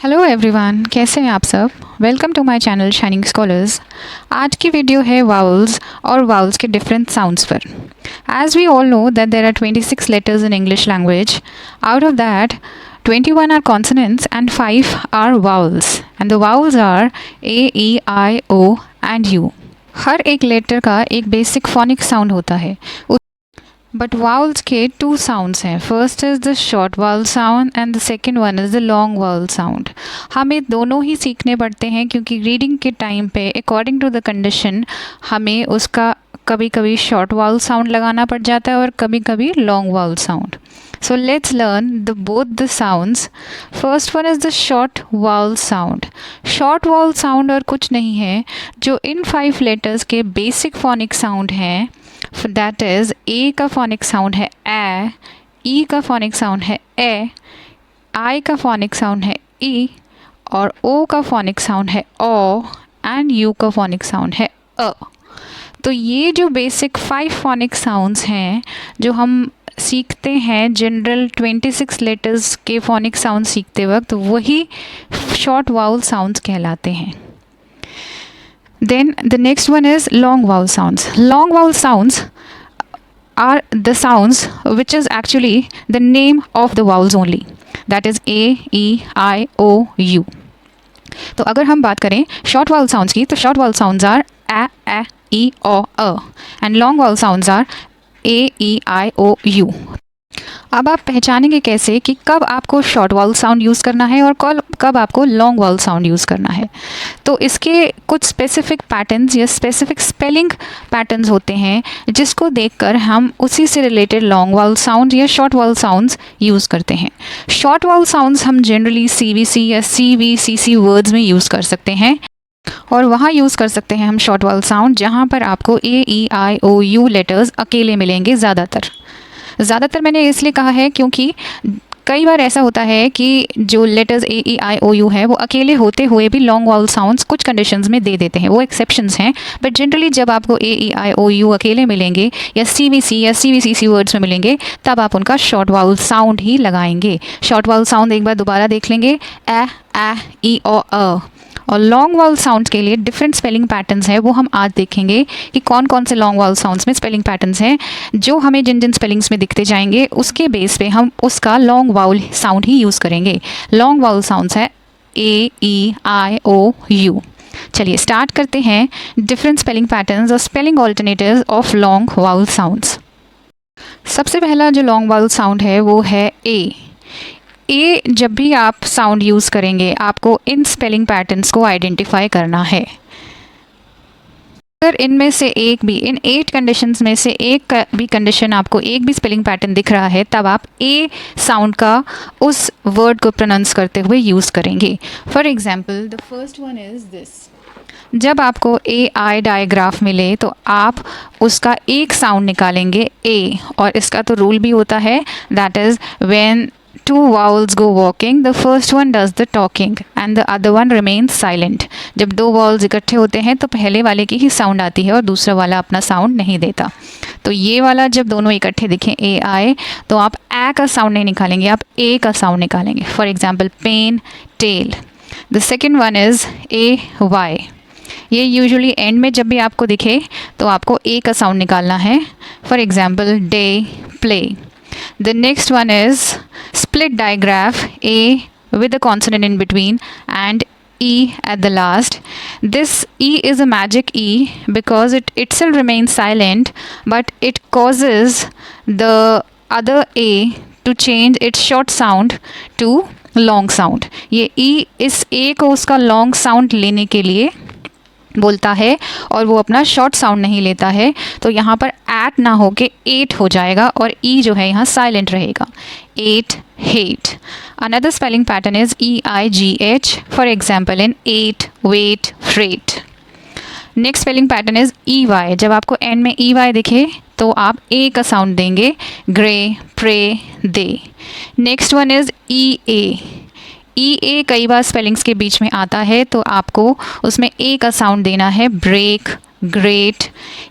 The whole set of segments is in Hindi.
हेलो एवरीवन, कैसे हैं आप सब। Welcome to my channel Shining Scholars. आज की वीडियो है वाउल्स और वाउल्स के डिफरेंट साउंड्स पर। As we all know that there are 26 letters in English language. Out of that 21 are consonants and 5 are vowels. And the vowels are A, E, I, O and U. हर एक लेटर का एक बेसिक फोनिक साउंड होता है. बट वाउल्स के टू साउंड्स हैं. First is the short vowel sound and the second one is the long vowel sound. हमें दोनों ही सीखने पड़ते हैं क्योंकि रीडिंग के टाइम पे अकॉर्डिंग टू द कंडीशन हमें उसका कभी कभी शॉर्ट वाउल साउंड लगाना पड़ जाता है और कभी कभी long vowel sound. So let's learn both the sounds. First one is the short vowel sound. Short vowel sound और कुछ नहीं है जो इन 5 letters के basic phonic sound हैं. That is A का phonic sound है A, E का phonic sound है A, I का phonic sound है E और O का phonic sound है O and U का phonic sound है A. तो ये जो बेसिक 5 phonic sounds हैं जो हम सीखते हैं जनरल 26 लेटर्स के फोनिक साउंड सीखते वक्त, वही शॉर्ट वाउल साउंड्स कहलाते हैं. Then the next one is long vowel sounds. Long vowel sounds are the sounds which is actually the name of the vowels only. That is A, E, I, O, U. तो अगर हम बात करें शॉर्ट वाउल साउंड्स की, तो short vowel sounds are A, E, O, A and long vowel sounds are A, E, I, O, U. अब आप पहचानेंगे कैसे कि कब आपको शॉर्ट वाउल साउंड यूज़ करना है और कब आपको लॉन्ग वाउल साउंड यूज़ करना है. तो इसके कुछ स्पेसिफिक पैटर्न्स या स्पेसिफिक स्पेलिंग पैटर्न्स होते हैं जिसको देखकर हम उसी से रिलेटेड लॉन्ग वाउल साउंड या शॉर्ट वाउल साउंड्स यूज़ करते हैं. शॉर्ट वाउल साउंड्स हम जनरली CVC या CVCC वर्ड्स में यूज़ कर सकते हैं और वहाँ यूज़ कर सकते हैं हम शॉर्ट वाउल साउंड जहाँ पर आपको A, E, I, O, U letters अकेले मिलेंगे. ज़्यादातर मैंने इसलिए कहा है क्योंकि कई बार ऐसा होता है कि जो letters A, E, I, O, U है वो अकेले होते हुए भी लॉन्ग वाउल साउंड्स कुछ कंडीशंस में दे देते हैं. वो एक्सेप्शंस हैं, बट जनरली जब आपको A, E, I, O, U अकेले मिलेंगे या CVC या CVCC वर्ड्स में मिलेंगे तब आप उनका शॉर्ट वाउल साउंड ही लगाएंगे. शॉर्ट वाउल साउंड एक बार दोबारा देख लेंगे, A, E, O, A. और लॉन्ग वाउल साउंड्स के लिए डिफरेंट स्पेलिंग पैटर्न्स हैं, वो हम आज देखेंगे कि कौन कौन से लॉन्ग वाउल साउंड्स में स्पेलिंग पैटर्न्स हैं जो हमें जिन जिन स्पेलिंग्स में दिखते जाएंगे उसके बेस पे हम उसका लॉन्ग वाउल साउंड ही यूज़ करेंगे. लॉन्ग वाउल साउंड्स है A, E, I, O, U. चलिए स्टार्ट करते हैं डिफरेंट स्पेलिंग पैटर्न्स और spelling alternatives of long vowel sounds. सबसे पहला जो लॉन्ग वाउल साउंड है वो है A. जब भी आप साउंड यूज़ करेंगे आपको इन स्पेलिंग पैटर्न्स को आइडेंटिफाई करना है. अगर इनमें से एक भी, इन 8 कंडीशंस में से एक भी कंडीशन आपको एक भी स्पेलिंग पैटर्न दिख रहा है तब आप A साउंड का उस वर्ड को प्रोनाउंस करते हुए यूज़ करेंगे. For example the first one is this. जब आपको AI डायग्राफ मिले तो आप उसका एक साउंड निकालेंगे A, और इसका तो रूल भी होता है, that is when two vowels go walking, the first one does the talking and the other one remains silent. जब 2 vowels इकट्ठे होते हैं तो पहले वाले की ही साउंड आती है और दूसरा वाला अपना साउंड नहीं देता. तो ये वाला जब दोनों इकट्ठे दिखें AI तो आप A का साउंड नहीं निकालेंगे, आप A का साउंड निकालेंगे. For example pen, tell. The second one is AY. ये यूजुअली एंड में जब भी आपको दिखे तो आपको A का साउंड निकालना है. For example day, play. The next one is split digraph, A with a consonant in between and E at the last. This E is a magic E because it itself remains silent but it causes the other A to change its short sound to long sound. ये E इस A को उसका long sound लेने के लिए बोलता है और वो अपना शॉर्ट साउंड नहीं लेता है, तो यहाँ पर एट ना हो के 8 हो जाएगा और ई जो है यहाँ साइलेंट रहेगा. 8, hate. Another spelling pattern is EIGH. For example in 8, weight, freight. Next spelling pattern is EY. जब आपको एंड में EY दिखे तो आप A का साउंड देंगे, grey, prey, they. Next one is EA कई बार स्पेलिंग्स के बीच में आता है तो आपको उसमें A का साउंड देना है, ब्रेक, ग्रेट.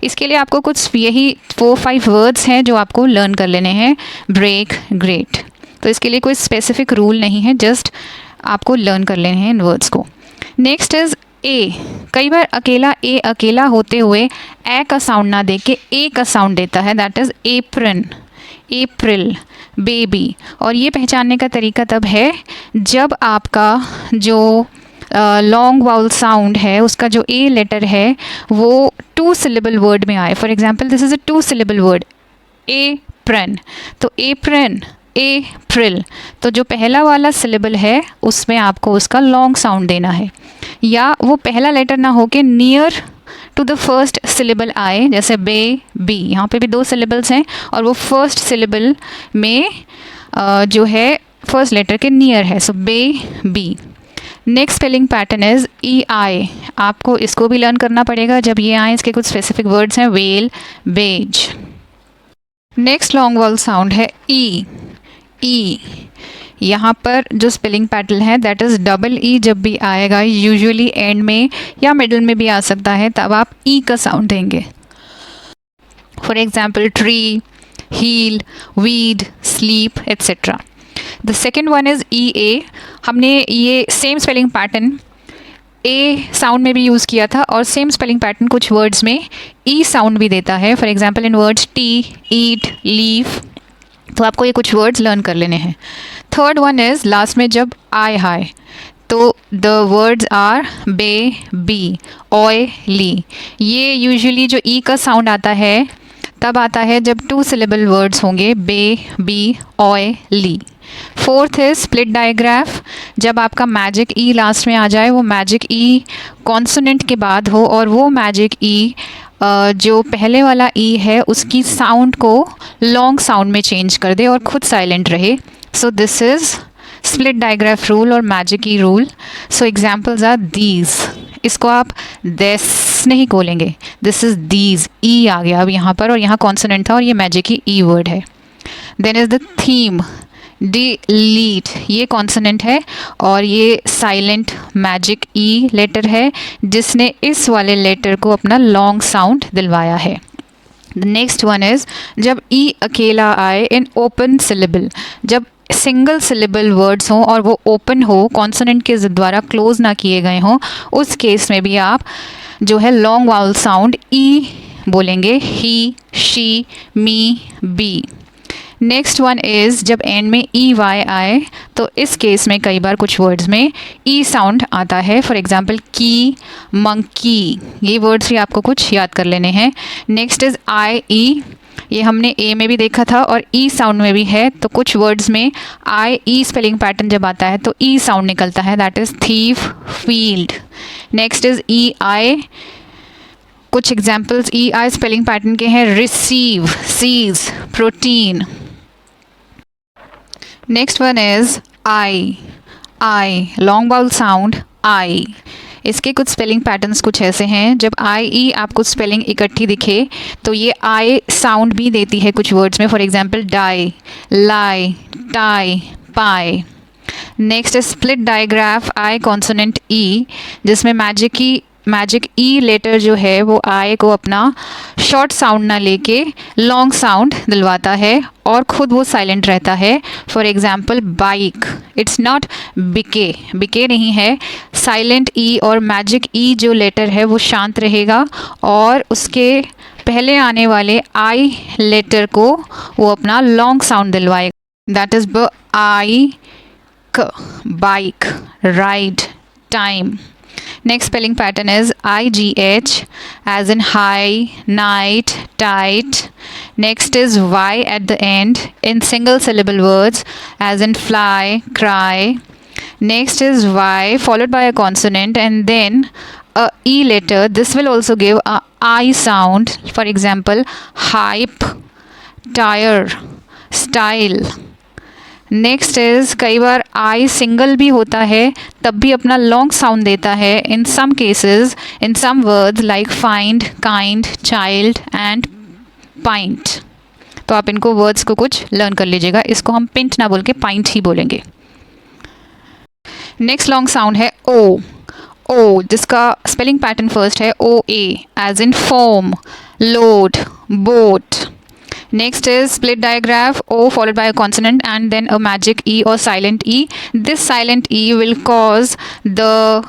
इसके लिए आपको कुछ यही 4-5 वर्ड्स हैं जो आपको लर्न कर लेने हैं, ब्रेक, ग्रेट. तो इसके लिए कोई स्पेसिफिक रूल नहीं है, जस्ट आपको लर्न कर लेने हैं इन वर्ड्स को। Next is a. कई बार अकेला होते हुए ए का साउंड ना दे के ए का साउंड देता है, that is apron, April, baby. और ये पहचानने का तरीका तब है जब आपका जो लॉन्ग वाउल साउंड है उसका जो ए लेटर है वो 2 सिलेबल वर्ड में आए। For example this is a 2 syllable word apron, तो एप्रन, अप्रैल, तो जो पहला वाला सिलेबल है उसमें आपको उसका लॉन्ग साउंड देना है, या वो पहला लेटर ना हो के near to the first syllable आए, जैसे बे, बी, यहाँ पे भी 2 सिलेबल्स हैं और वो फर्स्ट सिलेबल में जो है फर्स्ट लेटर के नियर है, so bay, bee. Next spelling pattern is E I. आपको इसको भी लर्न करना पड़ेगा, जब ये आए इसके कुछ स्पेसिफिक वर्ड्स हैं, veil, beige. Next long vowel sound है ई, ई। यहाँ पर जो स्पेलिंग पैटर्न है दैट इज़ डबल ई जब भी आएगा, यूजुअली एंड में या मिडल में भी आ सकता है, तब आप ई का साउंड देंगे। For example tree, heel, weed, sleep et cetera. The second one is E A. हमने ये same spelling pattern A sound में भी यूज़ किया था और सेम स्पेलिंग पैटर्न कुछ वर्ड्स में ई साउंड भी देता है। For example in words tea, eat, leave, तो आपको ये कुछ वर्ड्स लर्न कर लेने हैं। थर्ड वन इज़ लास्ट में जब आई हाई, तो the words are bay, bee, oy, lee. ये यूजुअली जो ई का साउंड आता है तब आता है जब 2 सिलेबल वर्ड्स होंगे, बे, बी, ऑय, ली। फोर्थ है स्प्लिट डायग्राफ। जब आपका मैजिक ई लास्ट में आ जाए, वो मैजिक ई कॉन्सोनेंट के बाद हो और वो मैजिक ई जो पहले वाला ई है उसकी साउंड को लॉन्ग साउंड में चेंज कर दे और खुद साइलेंट रहे। So this is split digraph rule और magic E rule. So examples are these. इसको आप दिस नहीं बोलेंगे, दिस इज़ दीज, ई आ गया अब यहाँ पर और यहाँ कॉन्सोनेंट था और ये मैजिक ई वर्ड है। Then is the theme, delete, ये कॉन्सोनेंट है और ये साइलेंट मैजिक ई लेटर है जिसने इस वाले लेटर को अपना लॉन्ग साउंड दिलवाया है। द नेक्स्ट वन इज़ जब ई अकेला आए इन ओपन सिलेबल, जब सिंगल सिलेबल वर्ड्स हों और वो ओपन हो, कॉन्सोनेंट के द्वारा क्लोज ना किए गए हों, उस केस में भी आप जो है लॉन्ग वाउल साउंड ई बोलेंगे, he, she, me, be. Next one is जब एंड में ई वाई आए, तो इस केस में कई बार कुछ वर्ड्स में ई साउंड आता है। फॉर एग्जांपल की, मंकी, ये वर्ड्स भी आपको कुछ याद कर लेने हैं। नेक्स्ट इज़ आई ई, ये हमने ए में भी देखा था और ई साउंड में भी है, तो कुछ वर्ड्स में आई ई स्पेलिंग पैटर्न जब आता है तो ई साउंड निकलता है, that is thief, field. Next is E I, कुछ examples E I spelling pattern के हैं, receive, seize, protein. Next one is I, I long vowel sound I. इसके कुछ स्पेलिंग पैटर्न्स कुछ ऐसे हैं, जब आई ई आपको स्पेलिंग इकट्ठी दिखे तो ये आई साउंड भी देती है कुछ वर्ड्स में। For example die, lie, tie, pie. Next है split digraph I consonant E, जिसमें मैजिक ई लेटर जो है वो आई को अपना शॉर्ट साउंड ना लेके लॉन्ग साउंड दिलवाता है और ख़ुद वो साइलेंट रहता है। For example bike, it's not बिके, बिके नहीं है, साइलेंट ई और मैजिक ई जो लेटर है वो शांत रहेगा और उसके पहले आने वाले आई लेटर को वो अपना लॉन्ग साउंड दिलवाएगा, दैट इज़ ब आई क, bike, ride, time. Next spelling pattern is IGH as in high, night, tight. Next is Y at the end in single syllable words as in fly, cry. Next is Y followed by a consonant and then a E letter. This will also give a I sound. For example, hype, tire, style. Next is कई बार आई सिंगल भी होता है तब भी अपना लॉन्ग साउंड देता है in some cases in some words like find, kind, child and pint. तो आप इनको वर्ड्स को कुछ लर्न कर लीजिएगा, इसको हम पिंट ना बोल के पाइंट ही बोलेंगे। नेक्स्ट लॉन्ग साउंड है ओ, ओ जिसका स्पेलिंग पैटर्न फर्स्ट है O A as in form, load, boat. Next is split digraph, O followed by a consonant and then a magic E or silent E. This silent E will cause the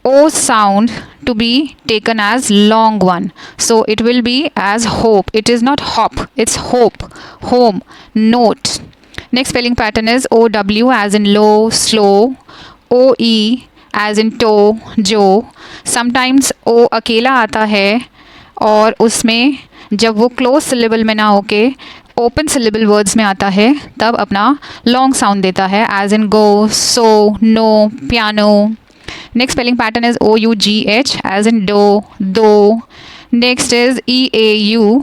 O sound to be taken as long one. So it will be as hope. It is not hop, it's hope, home, note. Next spelling pattern is OW as in low, slow, OE as in toe, जो. Sometimes O अकेला आता है और उसमें जब वो क्लोज सिलेबल में ना होके ओपन सिलेबल वर्ड्स में आता है तब अपना लॉन्ग साउंड देता है, as in go, so, no, piano. Next spelling pattern is OUGH as in dough, though. Next is EAU.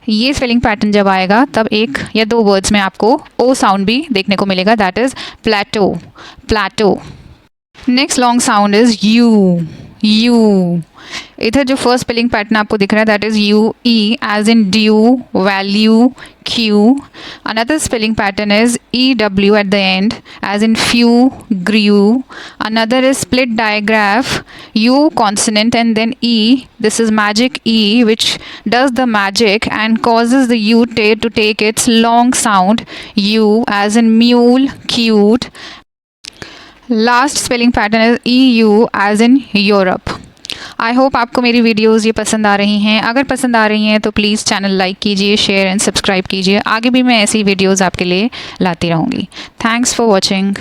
ये स्पेलिंग पैटर्न जब आएगा तब एक या दो वर्ड्स में आपको ओ साउंड भी देखने को मिलेगा, that is plateau, plateau. Next long sound is U, U. इधर जो फर्स्ट स्पेलिंग पैटर्न आपको दिख रहा है that is UE as in due, value, queue. Another spelling pattern is EW at the end as in few, grew. Another is split digraph, U consonant and then E. This is magic E which does the magic and causes the U to take its long sound, U as in mule, cute. Last spelling pattern is EU as in Europe. I hope आपको मेरी वीडियोज़ ये पसंद आ रही हैं. अगर पसंद आ रही हैं तो प्लीज़ चैनल लाइक कीजिए, शेयर एंड सब्सक्राइब कीजिए. आगे भी मैं ऐसी वीडियोज़ आपके लिए लाती रहूँगी. Thanks for watching.